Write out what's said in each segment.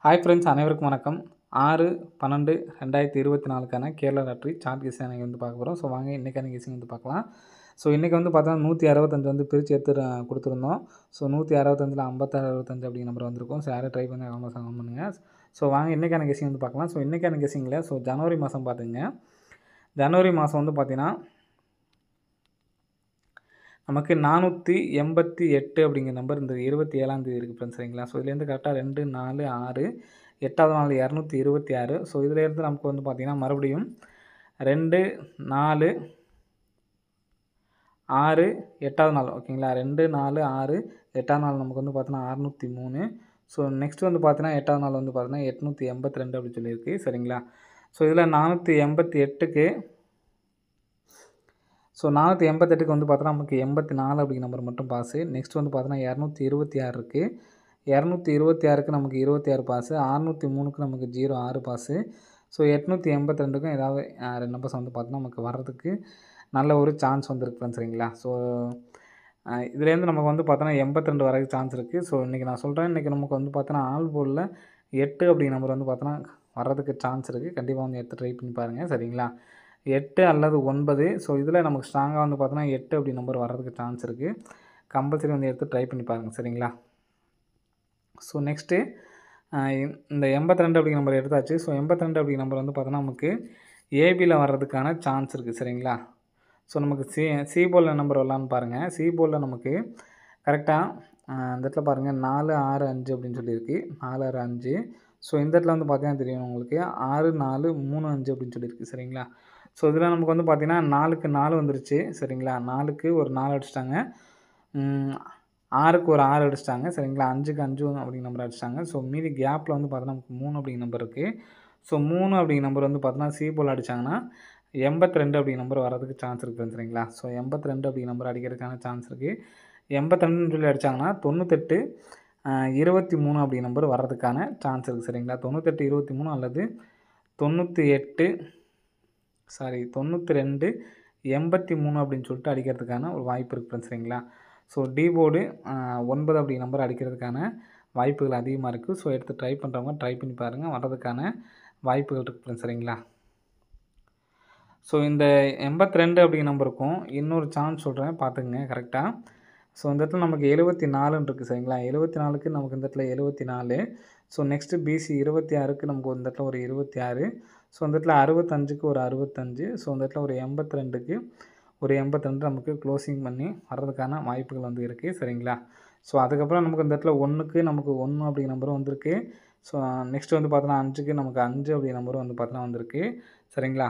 Hi friends, அனைவருக்கும் வணக்கம். 6/12/2024க்கான Kerala lottery chart guessing அன்றைக்கி வந்து பார்க்க போகிறோம். ஸோ வாங்க இன்றைக்கான கெஸ்ஸிங் வந்து பார்க்கலாம். ஸோ இன்றைக்கி வந்து பார்த்தா 165 வந்து பிரித்து எடுத்து கொடுத்துருந்தோம். ஸோ 165ல் 56 65 அப்படிங்கிற நம்பர் வந்திருக்கும். ஸோ யாரும் ட்ரை பண்ணி கமெண்ட்ஸ் கமெண்ட் பண்ணுங்கள். ஸோ வாங்க இன்றைக்கான கெஸ்ஸிங் வந்து பார்க்கலாம். ஸோ இன்றைக்கான கெஸ்ஸிங்கில் ஜனவரி மாதம் பார்த்துங்க. ஜனவரி மாதம் வந்து பார்த்தீங்கன்னா நமக்கு 488 அப்படிங்கிற நம்பர் இந்த 27ஆம் தேதி இருக்குது ஃப்ரெண்ட்ஸ், சரிங்களா. ஸோ இதுலேருந்து கரெக்டாக 2, 4, 6, 8வது நாள் 226. ஸோ இதிலேருந்து நமக்கு வந்து பார்த்திங்கன்னா மறுபடியும் 2, 4, 6, 8வது நாள் ஓகேங்களா. 2, 4, 6, 8வது நாள் நமக்கு வந்து பார்த்தீங்கன்னா 603. ஸோ நெக்ஸ்ட் வந்து பார்த்தீங்கன்னா 8வது நாள் வந்து பார்த்தீங்கன்னா 882 அப்படின்னு சொல்லியிருக்கு, சரிங்களா. ஸோ இதில் 488க்கு ஸோ 488க்கு வந்து பார்த்தோன்னா நமக்கு 84 அப்படிங்கிற நம்பர் மட்டும் பாஸு. நெக்ஸ்ட் வந்து பார்த்தோன்னா 226 இருக்குது. 226க்கு நமக்கு 26 பாஸு. 603க்கு நமக்கு 06 பாஸு. ஸோ 882க்கும் ஏதாவது 2 நம்பர்ஸ் வந்து பார்த்தோன்னா நமக்கு வர்றதுக்கு நல்ல ஒரு சான்ஸ் வந்துருக்கு ஃப்ரெண்ட்ஸ், சரிங்களா. ஸோ இதுலேருந்து நமக்கு வந்து பார்த்தோன்னா 82 வரைக்கும் சான்ஸ் இருக்குது. ஸோ இன்றைக்கி நான் சொல்கிறேன், இன்றைக்கி நமக்கு வந்து பார்த்தோன்னா ஆல் போர்டில் 8 அப்படிங்கிற நம்பர் வந்து பார்த்தோன்னா வர்றதுக்கு சான்ஸ் இருக்குது. கண்டிப்பாக வந்து எடுத்து ட்ரை பண்ணி பாருங்கள், சரிங்களா. 8 அல்லது 9. ஸோ இதில் நமக்கு ஸ்ட்ராங்காக வந்து பார்த்தோன்னா 8 அப்படி நம்பர் வர்றதுக்கு சான்ஸ் இருக்குது. கம்பல்சரி வந்து எடுத்து ட்ரை பண்ணி பாருங்கள், சரிங்களா. ஸோ நெக்ஸ்ட்டு இந்த 82 அப்படிங்கிற நம்பர் எடுத்தாச்சு. ஸோ 82 அப்படிங்கிற நம்பர் வந்து பார்த்தோன்னா நமக்கு ஏபியில் வர்றதுக்கான சான்ஸ் இருக்குது, சரிங்களா. ஸோ நமக்கு சி போர்டில் நம்பர் வரலான்னு பாருங்கள். சி போர்டில் நமக்கு கரெக்டாக இந்த இடத்துல பாருங்கள் 4, 6, 5 அப்படின்னு சொல்லியிருக்கு. 4, 6, 5. ஸோ இந்த இடத்துல வந்து பார்த்தீங்கன்னா தெரியும் உங்களுக்கு 6, 4, 3, 5 அப்படின்னு சொல்லியிருக்கு, சரிங்களா. ஸோ இதில் நமக்கு வந்து பார்த்திங்கன்னா 4க்கு 4 வந்துருச்சு, சரிங்களா. 4க்கு ஒரு 4 அடிச்சிட்டாங்க. 6க்கு ஒரு 6 அடிச்சிட்டாங்க, சரிங்களா. 5க்கு 5 அப்படிங்கிற நம்பர் அடிச்சிட்டாங்க. ஸோ மீதி கேப்பில் வந்து பார்த்தோன்னா நமக்கு 3 அப்படிங்கிற நம்பர் இருக்குது. ஸோ 3 அப்படிங்கிற நம்பர் வந்து பார்த்தோன்னா சி போல் அடித்தாங்கன்னா 82 அப்படிங்கிற நம்பர் வரதுக்கு சான்ஸ் இருக்குது, சரிங்களா. ஸோ 82 அப்படிங்கிற நம்பர் அடிக்கிறதுக்கான சான்ஸ் இருக்குது. 82ன்னு சொல்லி அடித்தாங்கன்னா 98, 23 அப்படிங்கிற நம்பர் வர்றதுக்கான சான்ஸ் இருக்குது, சரிங்களா. 98, 23 அல்லது 98 92, 83 அப்படின்னு சொல்லிட்டு அடிக்கிறதுக்கான ஒரு வாய்ப்பு இருக்குது ஃப்ரெண்ட்ஸ், சரிங்களா. ஸோ டி போர்டு 9 அப்படி நம்பர் அடிக்கிறதுக்கான வாய்ப்புகள் அதிகமாக இருக்குது. ஸோ எடுத்து ட்ரை பண்ணுறவங்க ட்ரை பண்ணி பாருங்கள், வர்றதுக்கான வாய்ப்புகள் இருக்குது ஃப்ரெண்ட்ஸ், சரிங்களா. ஸோ இந்த 82 அப்படிங்கிற நம்பருக்கும் இன்னொரு சான்ஸ் சொல்கிறேன், பார்த்துக்குங்க கரெக்டாக. ஸோ இந்த இடத்துல நமக்கு 74ன்னு இருக்குது, சரிங்களா. 74க்கு நமக்கு இந்த இடத்துல 74. ஸோ நெக்ஸ்ட்டு பிசி 26க்கு நமக்கு இந்த இடத்துல ஒரு 26. ஸோ இந்த இடத்துல 65க்கு ஒரு 65. ஸோ இந்த இடத்துல ஒரு 82க்கு ஒரு 82 நமக்கு க்ளோசிங் பண்ணி வர்றதுக்கான வாய்ப்புகள் வந்து இருக்குது, சரிங்களா. ஸோ அதுக்கப்புறம் நமக்கு இந்த இடத்துல 1க்கு நமக்கு 1 அப்படிங்கிற நம்பரும் வந்திருக்கு. ஸோ நெக்ஸ்ட் வந்து பார்த்தோன்னா 5க்கு நமக்கு 5 அப்படிங்கிற நம்பரும் வந்து பார்த்தோன்னா வந்திருக்கு, சரிங்களா.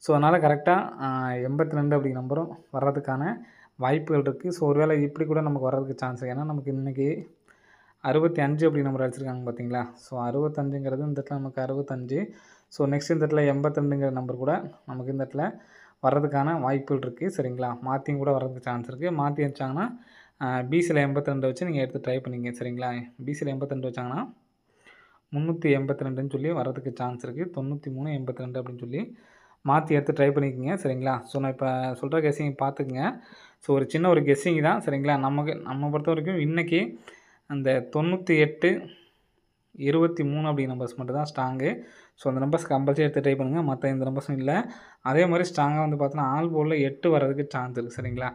ஸோ அதனால் கரெக்டாக 82 அப்படிங்கிற நம்பரும் வர்றதுக்கான வாய்ப்புகள் இருக்குது. ஸோ ஒருவேளை இப்படி கூட நமக்கு வர்றதுக்கு சான்ஸ் இருக்குது. ஏன்னா நமக்கு இன்றைக்கி 65 அப்படி நம்பர் அடிச்சிருக்காங்க பார்த்தீங்களா. ஸோ 65ங்கிறது இந்த இடத்துல நமக்கு 65. ஸோ நெக்ஸ்ட் இந்த இடத்துல 82ங்கிற நம்பர் கூட நமக்கு இந்த இடத்துல வர்றதுக்கான வாய்ப்புகள் இருக்குது, சரிங்களா. மாற்றியும் கூட வர்றதுக்கு சான்ஸ் இருக்குது. மாற்றி வச்சாங்கன்னா பிசியில் 82 வச்சு நீங்கள் எடுத்து ட்ரை பண்ணிங்க, சரிங்களா. பிசியில் 82 வச்சாங்கன்னா 382ன்னு சொல்லி வர்றதுக்கு சான்ஸ் இருக்குது. 93, 82 அப்படின்னு சொல்லி மாற்றி எடுத்து ட்ரை பண்ணிக்கோங்க, சரிங்களா. ஸோ நான் இப்போ சொல்கிற கெஸ்ஸிங் பார்த்துக்குங்க. ஸோ ஒரு சின்ன ஒரு கெஸ்ஸிங் தான், சரிங்களா. நம்ம பொறுத்த வரைக்கும் இன்றைக்கி அந்த 98, 23 அப்படிங்கிற நம்பர்ஸ் மட்டும் தான் ஸ்ட்ராங்கு. ஸோ அந்த நம்பர்ஸ் கம்பல்சரி எடுத்து ட்ரை பண்ணுங்கள், மற்ற எந்த நம்பர்ஸும் இல்லை. அதே மாதிரி ஸ்ட்ராங்காக வந்து பார்த்தோன்னா ஆல் போர்டில் 8 வரதுக்கு சான்ஸ் இருக்குது, சரிங்களா.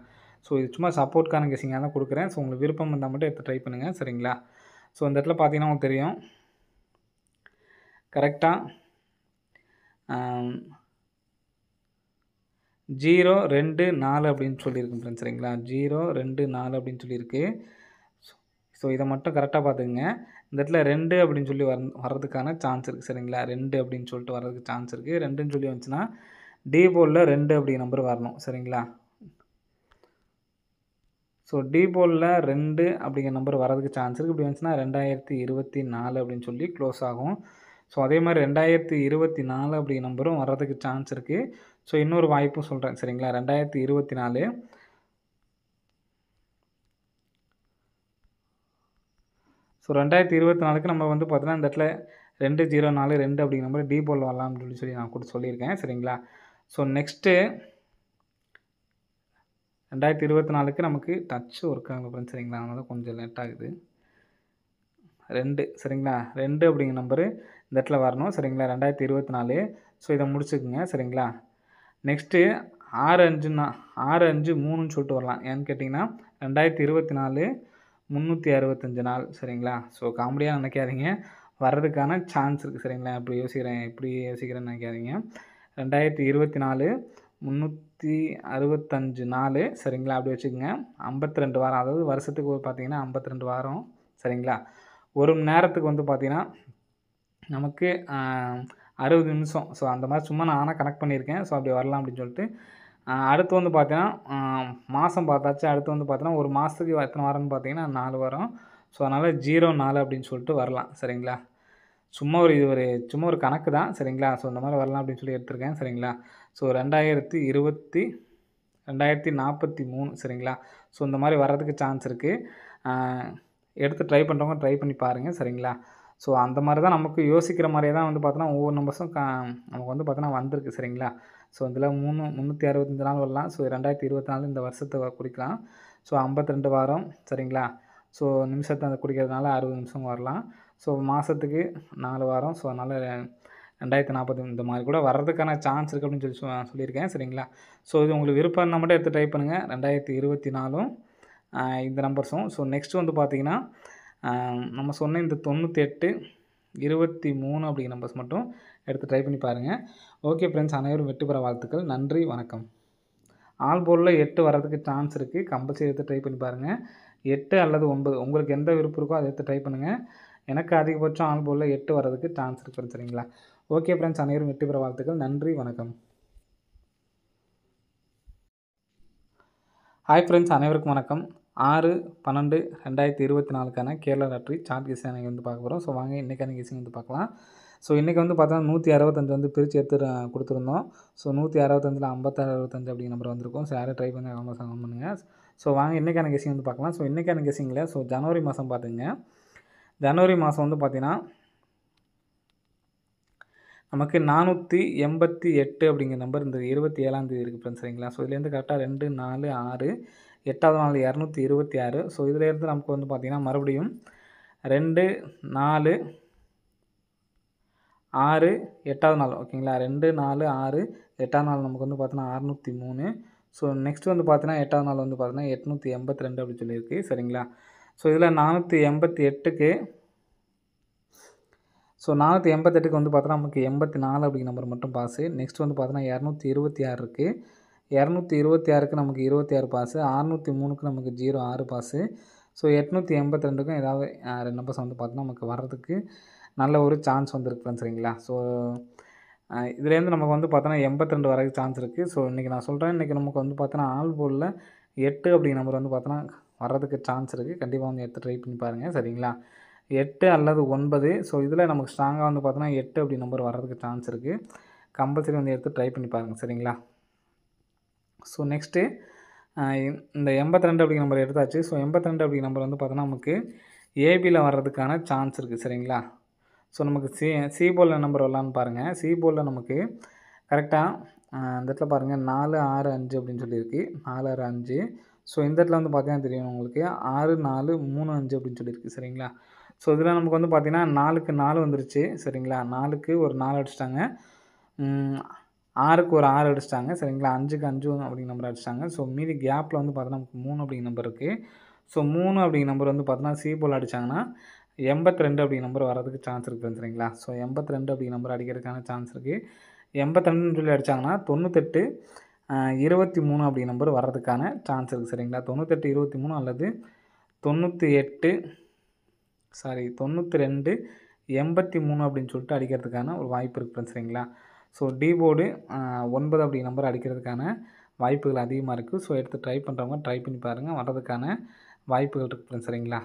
ஸோ இது சும்மா சப்போர்ட்கான கெஸ்ஸிங்காக தான் கொடுக்குறேன். ஸோ உங்களுக்கு விருப்பம் இருந்தால் மட்டும் எடுத்து ட்ரை பண்ணுங்கள், சரிங்களா. ஸோ இந்த இடத்துல பார்த்தீங்கன்னா உங்களுக்கு தெரியும் கரெக்டாக 0, 2, 4 அப்படின்னு சொல்லியிருக்கு ஃப்ரெண்ட்ஸ், சரிங்களா. 0, 2, 4 அப்படின்னு சொல்லியிருக்கு. ஸோ இதை மட்டும் கரெக்டாக பார்த்துக்குங்க. இந்த இடத்துல 2 அப்படின்னு சொல்லி வர்றதுக்கான சான்ஸ் இருக்குது, சரிங்களா. 2 அப்படின்னு சொல்லிட்டு வர்றதுக்கு சான்ஸ் இருக்குது. 2ன்னு சொல்லி வந்துச்சுன்னா டி போர்டில் 2 அப்படிங்கிற நம்பர் வரணும், சரிங்களா. ஸோ டி போர்டில் 2 அப்படிங்கிற நம்பர் வரதுக்கு சான்ஸ் இருக்குது. இப்படி வந்துச்சுன்னா 2024 அப்படின்னு சொல்லி க்ளோஸ் ஆகும். ஸோ அதே மாதிரி 2024 அப்படிங்கிற நம்பரும் வர்றதுக்கு சான்ஸ் இருக்குது. ஸோ இன்னொரு வாய்ப்பும் சொல்கிறேன், சரிங்களா. 2024. ஸோ 2024க்கு நம்ம வந்து பார்த்தோன்னா இந்த இடத்துல 204, 2 அப்படிங்கிற நம்பர் டி போர்டில் வரலாம்னு சொல்லி நான் கூட சொல்லியிருக்கேன், சரிங்களா. ஸோ நெக்ஸ்ட்டு 2024க்கு நமக்கு டச் ஒர்க் ஆகும் ஃப்ரெண்ட்ஸ், சரிங்களா. அதனால கொஞ்சம் லேட் ஆகுது. 2 சரிங்களா? 2 அப்படிங்கிற நம்பரு இந்த இடத்துல வரணும் சரிங்களா? 2024. ஸோ இதை முடிச்சுக்குங்க சரிங்களா? நெக்ஸ்ட்டு 6-5-3ன்னு சொல்லிட்டு வரலாம். ஏன்னு கேட்டிங்கன்னா 2024 365 நாள் சரிங்களா? ஸோ காமெடியா நினைக்காதீங்க. வர்றதுக்கான சான்ஸ் இருக்குது சரிங்களா? இப்படி யோசிக்கிறேன்னு நினைக்காதீங்க. 2024 365 நாள் சரிங்களா? அப்படி வச்சுக்கோங்க. 52 வாரம், அதாவது வருஷத்துக்கு பார்த்தீங்கன்னா 52 வாரம் சரிங்களா? ஒரு மணி நேரத்துக்கு வந்து பார்த்தீங்கன்னா நமக்கு 60 நிமிஷம். ஸோ அந்த மாதிரி சும்மா நான் கனெக்ட் பண்ணியிருக்கேன். ஸோ அப்படி வரலாம் அப்படின்னு சொல்லிட்டு. அடுத்து வந்து பார்த்தீங்கன்னா மாதம் பார்த்தாச்சு. அடுத்து வந்து பார்த்தீங்கன்னா ஒரு மாதத்துக்கு எத்தனை வாரம்னு பார்த்தீங்கன்னா 4 வாரம். ஸோ அதனால் 04 அப்படின்னு சொல்லிட்டு வரலாம் சரிங்களா? சும்மா ஒரு கணக்கு தான் சரிங்களா? ஸோ இந்த மாதிரி வரலாம் அப்படின்னு சொல்லி எடுத்திருக்கேன் சரிங்களா? ஸோ 2043 சரிங்களா? ஸோ இந்த மாதிரி வர்றதுக்கு சான்ஸ் இருக்குது. எடுத்து ட்ரை பண்ணுறவங்க ட்ரை பண்ணி பாருங்கள் சரிங்களா? ஸோ அந்த மாதிரி தான் நமக்கு யோசிக்கிற மாதிரியே தான் வந்து பார்த்தோன்னா ஒவ்வொரு நம்பர்ஸும் நமக்கு வந்து பார்த்தோன்னா வந்திருக்கு சரிங்களா? ஸோ இதில் 365 நாள் வரலாம். ஸோ 2024 இந்த வருஷத்தை குறிக்கலாம். ஸோ 52 வாரம் சரிங்களா? ஸோ நிமிஷத்தை அந்த குறிக்கிறதுனால 60 நிமிஷம் வரலாம். ஸோ மாதத்துக்கு 4 வாரம். ஸோ அதனால் 2040 இந்த மாதிரி கூட வர்றதுக்கான சான்ஸ் இருக்குது அப்படின்னு சொல்லி சொல்லியிருக்கேன் சரிங்களா? ஸோ இது உங்களுக்கு விருப்பம் இருந்தால் மட்டும் எடுத்து ட்ரை பண்ணுங்கள். 2024 இந்த நம்பர்ஸும். ஸோ நெக்ஸ்ட்டு வந்து பார்த்தீங்கன்னா நம்ம சொன்ன இந்த 98 23 அப்படிங்கிற நம்பர்ஸ் மட்டும் எடுத்து ட்ரை பண்ணி பாருங்கள். ஓகே ஃப்ரெண்ட்ஸ், அனைவரும் வெற்றி பெற வாழ்த்துக்கள். நன்றி, வணக்கம். ஆல் போர்டில் 8 வர்றதுக்கு சான்ஸ் இருக்குது. கம்பல்சரி எடுத்து ட்ரை பண்ணி பாருங்கள். 8 அல்லது 9 உங்களுக்கு எந்த விருப்பம் இருக்கோ அதை எடுத்து ட்ரை பண்ணுங்கள். எனக்கு அதிகபட்சம் ஆல் போர்டில் 8 வர்றதுக்கு சான்ஸ் இருக்குது சரிங்களா? ஓகே ஃப்ரெண்ட்ஸ், அனைவரும் வெற்றி பெற வாழ்த்துக்கள். நன்றி, வணக்கம். ஹாய் ஃப்ரெண்ட்ஸ், அனைவருக்கும் வணக்கம். 6/12/2024க்கான கேரளா லாட்ரி சார்ட் கெஸ்ஸிங் அன்றைக்கி வந்து பார்க்க போகிறோம். ஸோ வாங்க இன்றைக்கான கெஸ்ஸிங் வந்து பார்க்கலாம். ஸோ இன்றைக்கி வந்து பார்த்தா 165 வந்து பிரித்து எடுத்து கொடுத்துருந்தோம். ஸோ 165 56-65 அப்படிங்கிற நம்பர் வந்திருக்கும். ஸோ யாரும் ட்ரை பண்ணி கமெண்ட் பண்ணுங்கள். ஸோ வாங்க இன்றைக்கான கெஸ்ஸிங் வந்து பார்க்கலாம். ஸோ இன்றைக்கான கெஸ்ஸிங்கில் ஸோ ஜனவரி மாதம் பார்த்துங்க. ஜனவரி மாதம் வந்து பார்த்தீங்கன்னா நமக்கு 488 அப்படிங்கிற நம்பர் இந்த 27ஆம் தேதி இருக்குது ஃப்ரெண்ட்ஸ் சரிங்களா? ஸோ இதுலேருந்து கரெக்டாக 2, 4, 6 8வது நாள் 226. ஸோ இதிலேருந்து நமக்கு வந்து பார்த்திங்கன்னா மறுபடியும் 2, 4, 6 8வது நாள் ஓகேங்களா? 2, 4, 6 8வது நாள் நமக்கு வந்து பார்த்தோன்னா 603. ஸோ நெக்ஸ்ட் வந்து பார்த்தீங்கன்னா 8வது நாள் வந்து பார்த்தீங்கன்னா 882 அப்படின்னு சொல்லியிருக்கு சரிங்களா? ஸோ இதில் 488க்கு வந்து பார்த்தோன்னா நமக்கு 84 அப்படிங்கிற நம்பர் மட்டும் பாஸு. நெக்ஸ்ட் வந்து பார்த்தோன்னா 226 இருக்குது. 226க்கு நமக்கு 26 பாஸு. 603க்கு நமக்கு 06 பாஸு. ஸோ 882க்கும் ஏதாவது 2 நம்பர்ஸ் வந்து பார்த்தோன்னா நமக்கு வர்றதுக்கு நல்ல ஒரு சான்ஸ் வந்துருக்கு ஃப்ரெண்ட்ஸ் சரிங்களா? ஸோ இதுலேருந்து நமக்கு வந்து பார்த்தோன்னா 82 வரைக்கும் சான்ஸ் இருக்குது. ஸோ இன்றைக்கி நான் சொல்கிறேன், இன்றைக்கி நமக்கு வந்து பார்த்தோன்னா ஆல் போர்டில் 8 அப்படிங்கிற நம்பர் வந்து பார்த்தோன்னா வர்றதுக்கு சான்ஸ் இருக்குது. கண்டிப்பாக வந்து எடுத்து ட்ரை பண்ணி பாருங்கள் சரிங்களா? 8 அல்லது 9. ஸோ இதில் நமக்கு ஸ்ட்ராங்காக வந்து பார்த்தோன்னா 8 அப்படி நம்பர் வர்றதுக்கு சான்ஸ் இருக்குது. கம்பல்சரி வந்து எடுத்து ட்ரை பண்ணி பாருங்கள் சரிங்களா? ஸோ நெக்ஸ்ட்டு இந்த 82 அப்படிங்கிற நம்பர் எடுத்தாச்சு. ஸோ 82 அப்படிங்கிற நம்பர் வந்து பார்த்தோன்னா நமக்கு ஏபியில் வர்றதுக்கான சான்ஸ் இருக்குது சரிங்களா? ஸோ நமக்கு சி போர்டில் நம்பர் வரலான்னு பாருங்கள். சி போர்டில் நமக்கு கரெக்டாக இந்த இடத்துல பாருங்கள் 4, 6, 5 அப்படின்னு சொல்லியிருக்கு. 4, 6, 5. ஸோ இந்த இடத்துல வந்து பார்த்தீங்கன்னா தெரியும் உங்களுக்கு 6, 4, 3, 5 அப்படின்னு சொல்லியிருக்கு சரிங்களா? ஸோ இதில் நமக்கு வந்து பார்த்தீங்கன்னா 4க்கு 4 வந்துருச்சு சரிங்களா? 4க்கு ஒரு 4 அடிச்சிட்டாங்க. 6க்கு ஒரு 6 அடிச்சிட்டாங்க சரிங்களா? 5க்கு 5 அப்படிங்கிற நம்பர் அடிச்சிட்டாங்க. ஸோ மீதி கேப்பில் வந்து பார்த்தோன்னா நமக்கு 3 அப்படிங்கிற நம்பர் இருக்குது. ஸோ 3 அப்படிங்கிற நம்பர் வந்து பார்த்தோன்னா சி போல் அடித்தாங்கன்னா 82 அப்படிங்கிற நம்பர் வரதுக்கு சான்ஸ் இருக்குது சரிங்களா? ஸோ 82 அப்படிங்கிற நம்பர் அடிக்கிறதுக்கான சான்ஸ் இருக்குது. 82ன்னு சொல்லி அடித்தாங்கன்னா 98 23 அப்படிங்கிற நம்பர் வர்றதுக்கான சான்ஸ் இருக்குது சரிங்களா? 98 23 அல்லது 92 83 அப்படின்னு சொல்லிட்டு அடிக்கிறதுக்கான ஒரு வாய்ப்பு இருக்குது சரிங்களா? ஸோ டி போர்டு 9 அப்படிங்கிற நம்பர் அடிக்கிறதுக்கான வாய்ப்புகள் அதிகமாக இருக்குது. ஸோ எடுத்து ட்ரை பண்ணுறவங்க ட்ரை பண்ணி பாருங்கள். வர்றதுக்கான வாய்ப்புகள் இருக்குது சரிங்களா?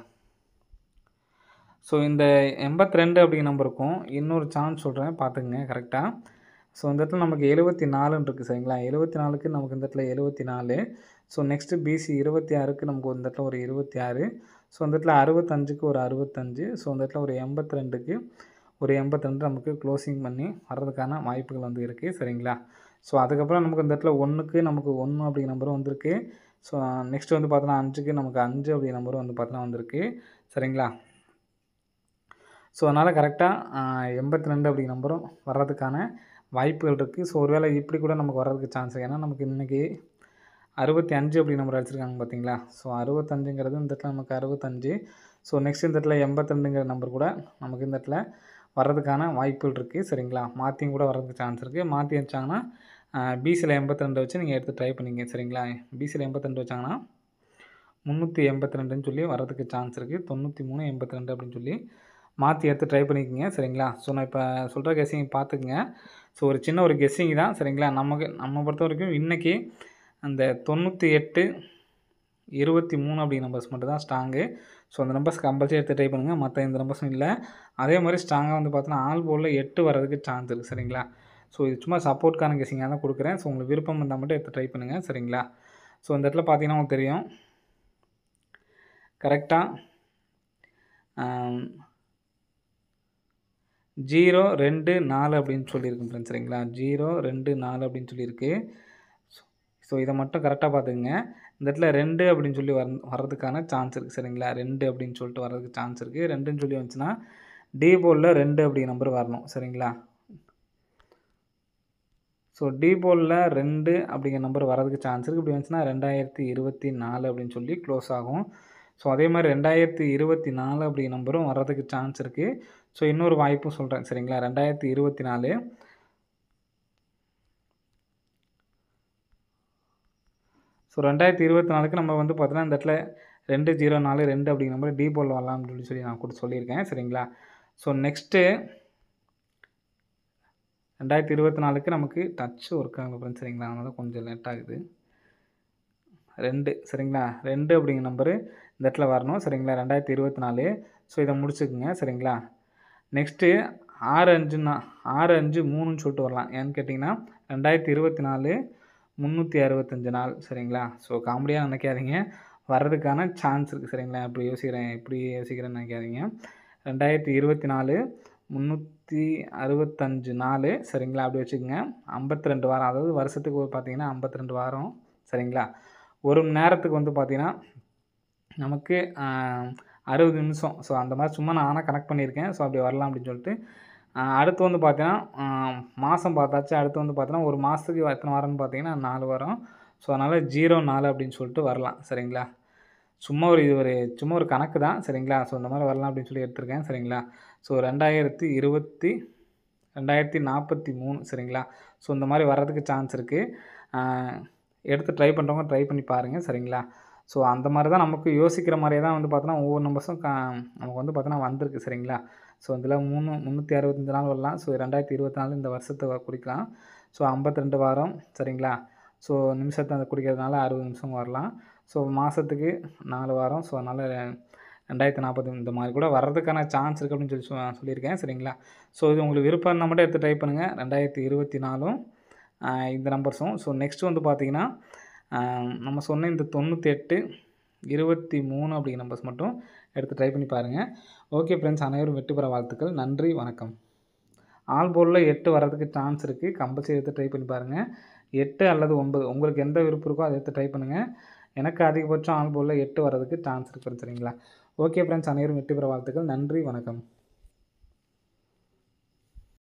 ஸோ இந்த 82 அப்படிங்கிற நம்பருக்கும் இன்னொரு சான்ஸ் சொல்கிறேன் பார்த்துக்குங்க கரெக்டாக. ஸோ இந்த இடத்துல நமக்கு 74ன்னு இருக்குது சரிங்களா? 74க்கு நமக்கு இந்த இடத்துல 74. ஸோ நெக்ஸ்ட்டு பிசி 26க்கு நமக்கு இந்த இடத்துல ஒரு 26. ஸோ இந்த இடத்துல 65க்கு ஒரு 65. ஸோ இந்த இடத்துல ஒரு 82க்கு ஒரு 82 நமக்கு க்ளோசிங் பண்ணி வர்றதுக்கான வாய்ப்புகள் வந்து இருக்குது சரிங்களா? ஸோ அதுக்கப்புறம் நமக்கு இந்த இடத்துல 1க்கு நமக்கு 1 அப்படிங்கிற நம்பரும் வந்திருக்கு. ஸோ நெக்ஸ்ட் வந்து பார்த்தோன்னா 5க்கு நமக்கு 5 அப்படிங்கிற நம்பரும் வந்து பார்த்தோன்னா வந்திருக்கு சரிங்களா? ஸோ அதனால் கரெக்டாக 82 அப்படிங்கிற நம்பரும் வர்றதுக்கான வாய்ப்புகள் இருக்குது. ஸோ ஒரு வேளை இப்படி கூட நமக்கு வர்றதுக்கு சான்ஸ் இருக்குது. ஏன்னா நமக்கு இன்றைக்கி 65 அப்படி நம்பர் அடிச்சிருக்காங்க பார்த்தீங்களா? ஸோ 65ங்கிறது இந்த இடத்துல நமக்கு 65. ஸோ நெக்ஸ்ட் இந்த இடத்துல 82ங்கிற நம்பர் கூட நமக்கு இந்த இடத்துல வர்றதுக்கான வாய்ப்புகள் இருக்குது. சரிங்களா? மாற்றியும் கூட வர்றதுக்கு சான்ஸ் இருக்குது. மாற்றி வச்சாங்கன்னா பிசியில் 82 வச்சு நீங்கள் எடுத்து ட்ரை பண்ணிங்க. சரிங்களா? பிசியில் 82 வச்சாங்கன்னா 382ன்னு சொல்லி வர்றதுக்கு சான்ஸ் இருக்குது. 93, 82 அப்படின்னு சொல்லி மாற்றி எடுத்து ட்ரை பண்ணிக்கோங்க. சரிங்களா? ஸோ நான் இப்போ சொல்கிற கெஸ்ஸிங் பார்த்துக்குங்க. ஸோ ஒரு சின்ன ஒரு கெஸ்ஸிங் தான். சரிங்களா? நம்ம பொறுத்த வரைக்கும் இன்றைக்கி அந்த 98, 23 அப்படிங்கிற நம்பர்ஸ் மட்டும் தான் ஸ்ட்ராங்கு. ஸோ அந்த நம்பர்ஸ் கம்பல்சரி எடுத்து ட்ரை பண்ணுங்கள். மற்ற எந்த நம்பர்ஸும் இல்லை. அதே மாதிரி ஸ்ட்ராங்காக வந்து பார்த்தீங்கன்னா ஆல் போர்டில் 8 வர்றதுக்கு சான்ஸ் இருக்குது. சரிங்களா? ஸோ இது சும்மா சப்போர்ட்கான கெஸ்ஸிங்காக தான் கொடுக்குறேன். ஸோ உங்களுக்கு விருப்பம் இருந்தால் மட்டும் எடுத்து ட்ரை பண்ணுங்கள். சரிங்களா? ஸோ இந்த இடத்துல பார்த்தீங்கன்னா உங்களுக்கு தெரியும் கரெக்டாக 0, 2, 4 அப்படின்னு சொல்லியிருக்கு ஃப்ரெண்ட்ஸ். சரிங்களா? 0, 2, 4 அப்படின்னு சொல்லியிருக்கு. ஸோ இதை மட்டும் கரெக்டாக பார்த்துக்குங்க. இந்த இடத்துல 2 அப்படின்னு சொல்லி வர்றதுக்கான சான்ஸ் இருக்குது. சரிங்களா? 2 அப்படின்னு சொல்லிட்டு வர்றதுக்கு சான்ஸ் இருக்குது. 2ன்னு சொல்லி வந்துச்சுன்னா டி போர்டில் 2 அப்படிங்கிற நம்பர் வரணும். சரிங்களா? ஸோ டி போர்டில் 2 அப்படிங்கிற நம்பர் வர்றதுக்கு சான்ஸ் இருக்குது. இப்படி வந்துச்சுன்னா 2024 அப்படின்னு சொல்லி க்ளோஸ் ஆகும். ஸோ அதே மாதிரி 2024 அப்படிங்கிற நம்பரும் வர்றதுக்கு சான்ஸ் இருக்குது. ஸோ இன்னொரு வாய்ப்பும் சொல்கிறேன். சரிங்களா? 2024 ஸோ 2024க்கு நம்ம வந்து பார்த்தீங்கன்னா இந்த இடத்துல 204 2 அப்படிங்கிற நம்பர் டி போர்டில் வரலாம்னு சொல்லி நான் கூட சொல்லியிருக்கேன். சரிங்களா? ஸோ நெக்ஸ்ட்டு 2024க்கு நமக்கு டச் ஒர்க் ஆகல ஃப்ரெண்ட்ஸ். சரிங்களா? அதனால கொஞ்சம் லேட் ஆகுது. 2 சரிங்களா? 2 அப்படிங்கிற நம்பரு இந்த இடத்துல வரணும். சரிங்களா? 2024 ஸோ இதை முடிச்சுக்குங்க. சரிங்களா? நெக்ஸ்ட்டு 653ன்னு சொல்லிட்டு வரலாம். ஏன்னு கேட்டிங்கன்னா 2024 365 நாள். சரிங்களா? ஸோ காமெடியாக நினைக்காதீங்க. வர்றதுக்கான சான்ஸ் இருக்குது. சரிங்களா? இப்படி யோசிக்கிறேன்னு நினைக்காதீங்க. 2024 365 நாள். சரிங்களா? அப்படி வச்சுக்கோங்க. 52 வாரம். அதாவது வருஷத்துக்கு பார்த்தீங்கன்னா 52 வாரம். சரிங்களா? ஒரு மணி நேரத்துக்கு வந்து பார்த்தீங்கன்னா நமக்கு 60 நிமிஷம். ஸோ அந்த மாதிரி சும்மா நான் ஆனால் கனெக்ட் பண்ணியிருக்கேன். ஸோ அப்படி வரலாம் அப்படின்னு சொல்லிட்டு அடுத்து வந்து பார்த்தீங்கன்னா மாதம் பார்த்தாச்சு. அடுத்து வந்து பார்த்தீங்கன்னா ஒரு மாதத்துக்கு எத்தனை வாரம்னு பார்த்தீங்கன்னா 4 வாரம். ஸோ அதனால் 04 அப்படின்னு சொல்லிட்டு வரலாம். சரிங்களா? சும்மா ஒரு கணக்கு தான். சரிங்களா? ஸோ இந்த மாதிரி வரலாம் அப்படின்னு சொல்லி எடுத்திருக்கேன். சரிங்களா? ஸோ 2043 சரிங்களா? ஸோ இந்த மாதிரி வர்றதுக்கு சான்ஸ் இருக்குது. எடுத்து ட்ரை பண்ணுறவங்க ட்ரை பண்ணி பாருங்கள். சரிங்களா? ஸோ அந்த மாதிரி தான் நமக்கு யோசிக்கிற மாதிரியே தான் வந்து பார்த்தோன்னா ஒவ்வொரு நம்பர்ஸும் நமக்கு வந்து பார்த்தோன்னா வந்திருக்கு. சரிங்களா? ஸோ இதில் 365 நாள் வரலாம். ஸோ 2024 இந்த வருஷத்தை குறிக்கலாம். ஸோ 52 வாரம். சரிங்களா? ஸோ நிமிஷத்தை அந்த குறிக்கிறதுனால 60 நிமிஷம் வரலாம். ஸோ மாதத்துக்கு 4 வாரம். ஸோ அதனால் 2040 இந்த மாதிரி கூட வர்றதுக்கான சான்ஸ் இருக்குது அப்படின்னு சொல்லி சொல்லியிருக்கேன். சரிங்களா? ஸோ இது உங்களுக்கு விருப்பம் இருந்தால் மட்டும் எடுத்து ட்ரை பண்ணுங்கள். 2024 இந்த நம்பர்ஸும். ஸோ நெக்ஸ்ட்டு வந்து பார்த்தீங்கன்னா நம்ம சொன்ன இந்த 98, 23 அப்படிங்கிற நம்பர்ஸ் மட்டும் எடுத்து ட்ரை பண்ணி பாருங்கள். ஓகே ஃப்ரெண்ட்ஸ், அனைவரும் வெற்றி பெற வாழ்த்துக்கள். நன்றி, வணக்கம். ஆல் போர்டில் 8 வர்றதுக்கு சான்ஸ் இருக்குது. கம்பல்சரி எடுத்து ட்ரை பண்ணி பாருங்கள். 8 அல்லது 9 உங்களுக்கு எந்த விருப்பம் இருக்கோ அதை எடுத்து ட்ரை பண்ணுங்கள். எனக்கு அதிகபட்சம் ஆல் போர்டில் 8 வர்றதுக்கு சான்ஸ் இருக்குது. சரிங்களா? ஓகே ஃப்ரெண்ட்ஸ், அனைவரும் வெற்றி பெற வாழ்த்துக்கள். நன்றி, வணக்கம்.